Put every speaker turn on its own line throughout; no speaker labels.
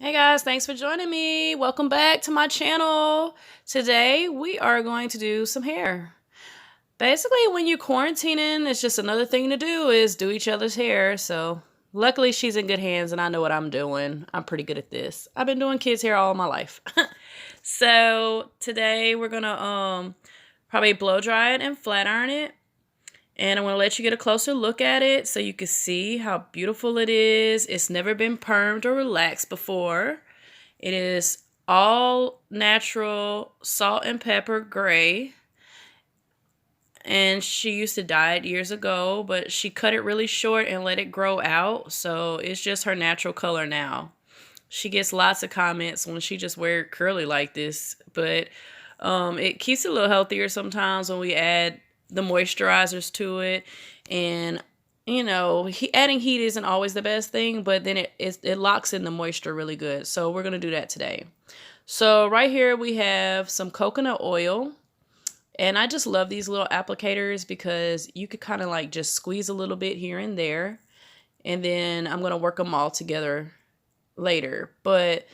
Hey guys, thanks for joining me. Welcome back to my channel. Today we are going to do some hair. Basically, when you're quarantining, it's just another thing to do is do each other's hair. So luckily she's in good hands and I know what I'm doing. I'm pretty good at this. I've been doing kids' hair all my life. So today we're gonna probably blow dry it and flat iron it. And I'm going to let you get a closer look at it so you can see how beautiful it is. It's never been permed or relaxed before. It is all natural salt and pepper gray. And she used to dye it years ago, but she cut it really short and let it grow out. So it's just her natural color now. She gets lots of comments when she just wear it curly like this. But it keeps it a little healthier sometimes when we add the moisturizers to it. And you know, adding heat isn't always the best thing, but then it locks in the moisture really good. So we're going to do that today. So right here we have some coconut oil. And I just love these little applicators because you could kind of like just squeeze a little bit here and there. And then I'm going to work them all together later. But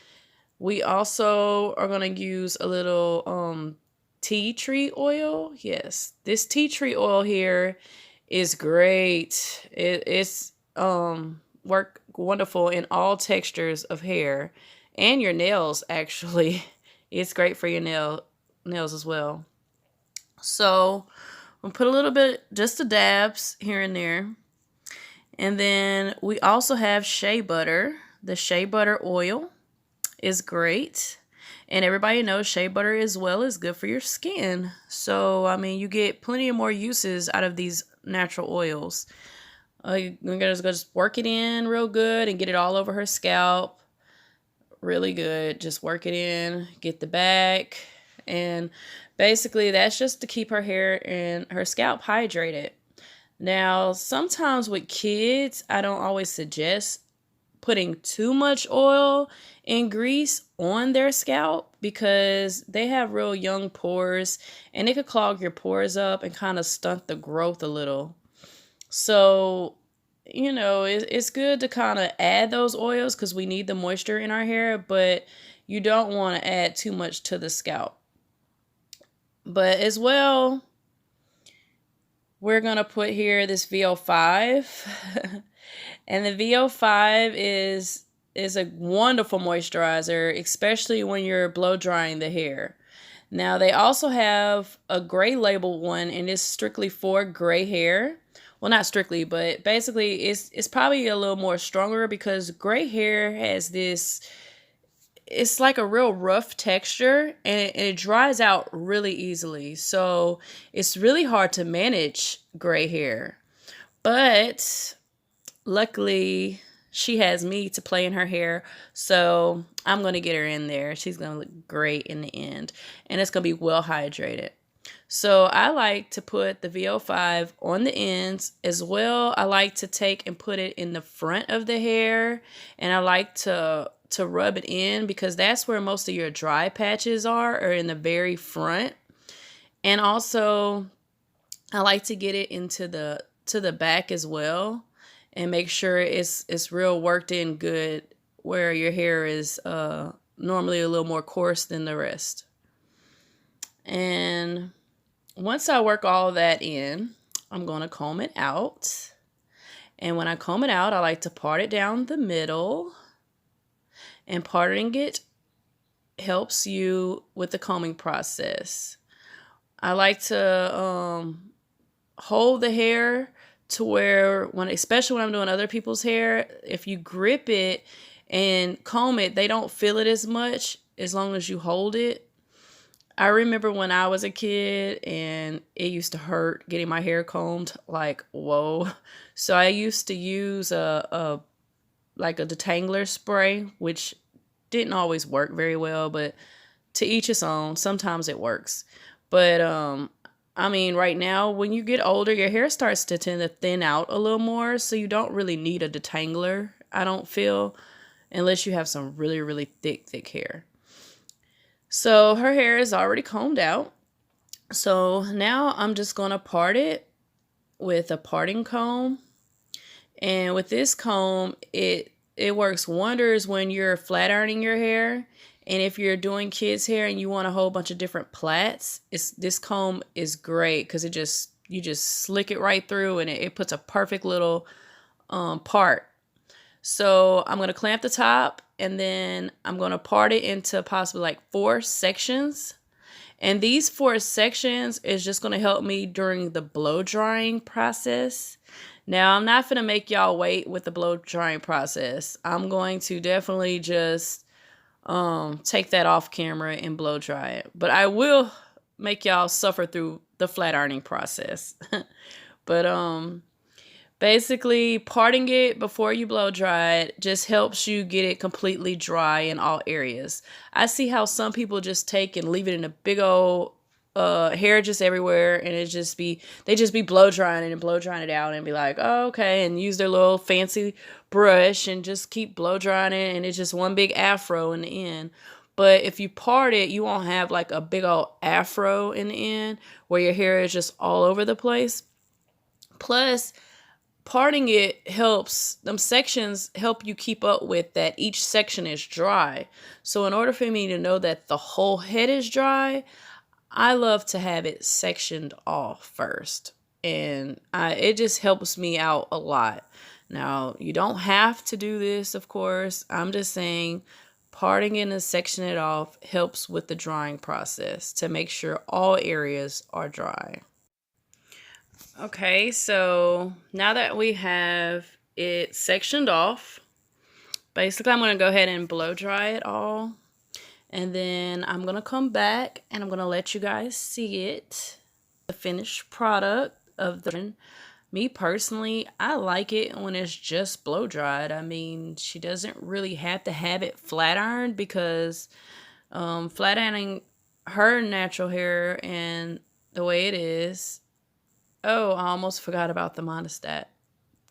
we also are going to use a little tea tree oil. Yes, this tea tree oil here is great. It's work wonderful in all textures of hair and your nails actually. It's great for your nails as well. So we'll put a little bit, just the dabs here and there. And then we also have shea butter. The shea butter oil is great. And everybody knows shea butter as well is good for your skin. So, I mean, you get plenty of more uses out of these natural oils. You're going to just work it in real good and get it all over her scalp. Really good. Just work it in, get the back. And basically, that's just to keep her hair and her scalp hydrated. Now, sometimes with kids, I don't always suggest putting too much oil and grease on their scalp because they have real young pores and it could clog your pores up and kind of stunt the growth a little. So, you know, it's good to kind of add those oils because we need the moisture in our hair, but you don't want to add too much to the scalp. But as well, we're going to put here this VO5. And the VO5 is a wonderful moisturizer, especially when you're blow drying the hair. Now, they also have a gray label one, and it's strictly for gray hair. Well, not strictly, but basically it's probably a little more stronger because gray hair has this, it's like a real rough texture and it dries out really easily. So it's really hard to manage gray hair. But luckily, she has me to play in her hair, so I'm going to get her in there. She's going to look great in the end, and it's going to be well hydrated. So I like to put the VO5 on the ends as well. I like to take and put it in the front of the hair, and I like to rub it in because that's where most of your dry patches are in the very front. And also, I like to get it into the back as well. And make sure it's real worked in good where your hair is normally a little more coarse than the rest. And once I work all that in, I'm going to comb it out. And when I comb it out, I like to part it down the middle. And parting it helps you with the combing process. I like to hold the hair to where especially when I'm doing other people's hair, if you grip it and comb it, they don't feel it as much as long as you hold it. I remember when I was a kid and it used to hurt getting my hair combed, like, whoa. So I used to use a detangler spray, which didn't always work very well, but to each his own. Sometimes it works. But I mean, right now, when you get older, your hair starts to tend to thin out a little more, so you don't really need a detangler, I don't feel, unless you have some really, really thick hair. So her hair is already combed out. So now I'm just going to part it with a parting comb. And with this comb, it it works wonders when you're flat ironing your hair. And if you're doing kids hair and you want a whole bunch of different plaits, this comb is great because you just slick it right through, and it puts a perfect little part. So I'm going to clamp the top, and then I'm going to part it into possibly like 4 sections. And these 4 sections is just going to help me during the blow drying process. Now, I'm not going to make y'all wait with the blow drying process. I'm going to definitely just take that off camera and blow dry it. But I will make y'all suffer through the flat ironing process. But basically, parting it before you blow dry it just helps you get it completely dry in all areas. I see how some people just take and leave it in a big old hair just everywhere, and they just be blow drying it and blow drying it out and be like, oh, okay, and use their little fancy brush and just keep blow drying it, and it's just one big afro in the end. But if you part it, you won't have like a big old afro in the end where your hair is just all over the place. Plus, parting it helps, them sections help you keep up with that each section is dry. So in order for me to know that the whole head is dry, I love to have it sectioned off first. And it just helps me out a lot. Now, you don't have to do this, of course. I'm just saying parting it and sectioning it off helps with the drying process to make sure all areas are dry. Okay, so now that we have it sectioned off, basically I'm going to go ahead and blow dry it all. And then I'm going to come back and I'm going to let you guys see it. The finished product of the... Me personally, I like it when it's just blow dried. I mean, she doesn't really have to have it flat ironed because flat ironing her natural hair and the way it is... Oh, I almost forgot about the monostat.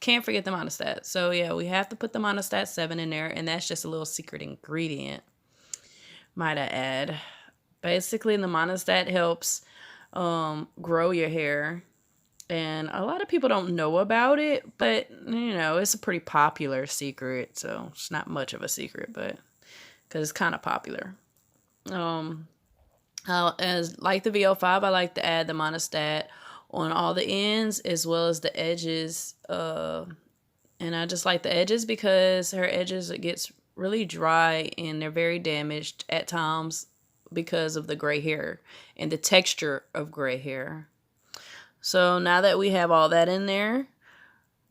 Can't forget the monostat. So yeah, we have to put the monostat 7 in there, and that's just a little secret ingredient, might I add. Basically, the monostat helps grow your hair, and a lot of people don't know about it, but you know, it's a pretty popular secret, so it's not much of a secret, but because it's kind of popular. As like the VO5, I like to add the monostat on all the ends as well as the edges, and I just like the edges because her edges, it gets really dry and they're very damaged at times because of the gray hair and the texture of gray hair. So now that we have all that in there,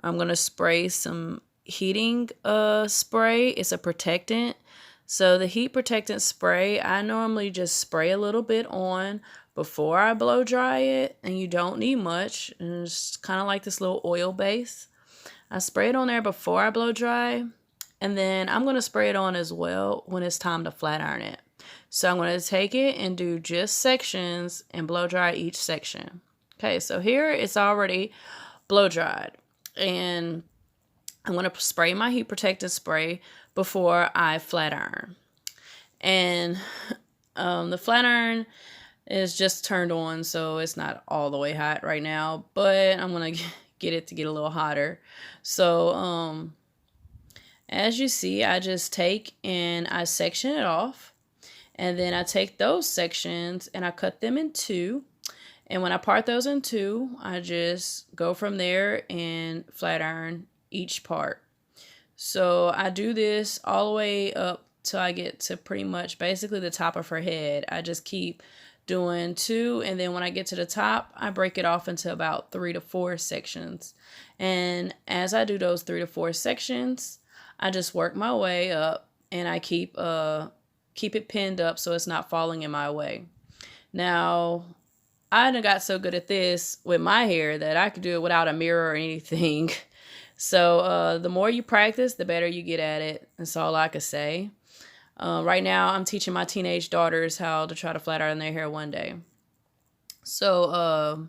I'm going to spray some heating spray. It's a protectant. So the heat protectant spray, I normally just spray a little bit on before I blow dry it, and you don't need much. And it's kind of like this little oil base. I spray it on there before I blow dry, and then I'm going to spray it on as well when it's time to flat iron it. So I'm going to take it and do just sections and blow dry each section. Okay, so here it's already blow dried, and I'm going to spray my heat protectant spray before I flat iron. And the flat iron is just turned on, so it's not all the way hot right now, but I'm going to get it to get a little hotter. So as you see, I just take and I section it off, and then I take those sections and I cut them in 2. And when I part those in 2, I just go from there and flat iron each part. So I do this all the way up till I get to pretty much basically the top of her head. I just keep doing 2, and then when I get to the top, I break it off into about 3 to 4 sections. And as I do those 3 to 4 sections, I just work my way up, and I keep it pinned up so it's not falling in my way. Now, I done got so good at this with my hair that I could do it without a mirror or anything. So the more you practice, the better you get at it. That's all I could say. Right now, I'm teaching my teenage daughters how to try to flat iron their hair one day. So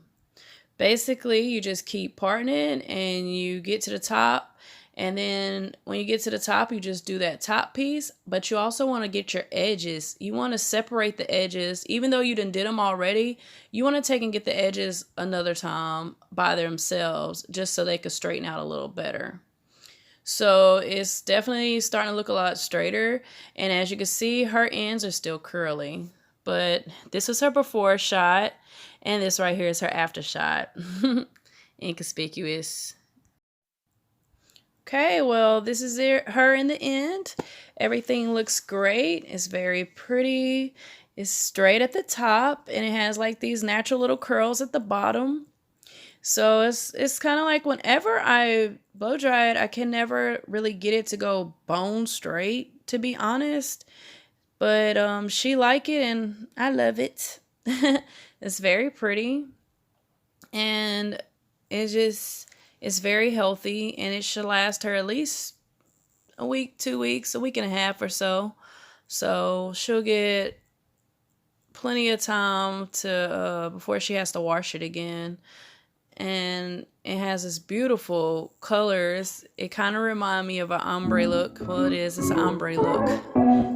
basically, you just keep parting it and you get to the top. And then when you get to the top, you just do that top piece. But you also want to get your edges. You want to separate the edges. Even though you done did them already, you want to take and get the edges another time by themselves just so they could straighten out a little better. So it's definitely starting to look a lot straighter. And as you can see, her ends are still curly. But this is her before shot. And this right here is her after shot. Inconspicuous. Okay, well, this is her in the end. Everything looks great. It's very pretty. It's straight at the top, and it has like these natural little curls at the bottom. So it's kind of like whenever I blow dry it, I can never really get it to go bone straight, to be honest. But she like it, and I love it. It's very pretty, and it's very healthy, and it should last her at least a week, 2 weeks, a week and a half or so. So she'll get plenty of time to before she has to wash it again. And it has this beautiful colors. It kind of reminds me of an ombre look. Well, it is. It's an ombre look.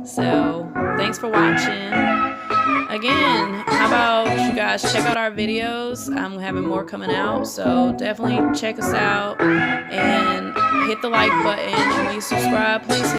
So thanks for watching. Again, how about you guys check out our videos? I'm having more coming out, so definitely check us out and hit the like button. And when you subscribe, please